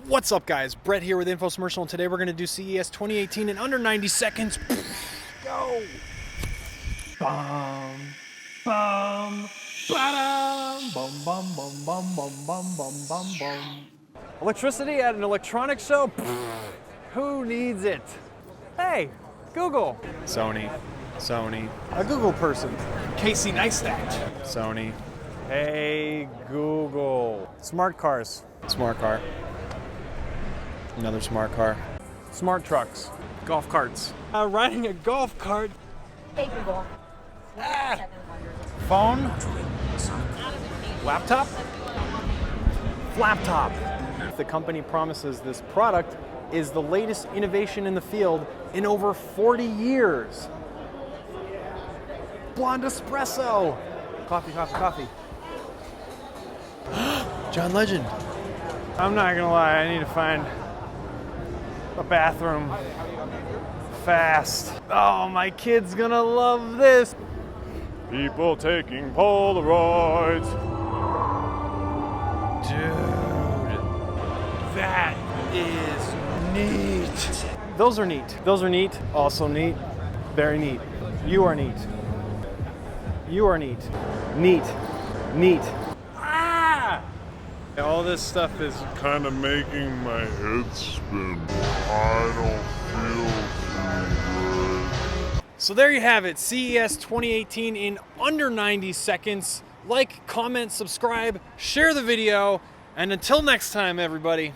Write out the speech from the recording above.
What's up, guys? Brett here with Infosmercial, and today we're going to do CES 2018 in under 90 seconds. Go! Bum, bum, ba-dum, bum, bum, bum, bum, bum, bum, bum, bum, bum. Electricity at an electronics show? Who needs it? Hey, Google. Sony. A Google person. Casey Neistat. Sony. Hey, Google. Smart cars. Smart car. Another smart car. Smart trucks. Golf carts. Riding a golf cart. Hey Google. Phone. Laptop. Flaptop. The company promises this product is the latest innovation in the field in over 40 years. Blonde espresso. Coffee. John Legend. I'm not gonna lie, I need to find a bathroom fast. Oh, my kid's gonna love this. People taking Polaroids. Dude, that is neat. Those are neat. Those are neat. Also neat. Very neat. You are neat. You are neat. Neat. Neat. All this stuff is kind of making my head spin. I don't feel too good. So there you have it, CES 2018 in under 90 seconds. Like, comment, subscribe, share the video, and until next time, everybody.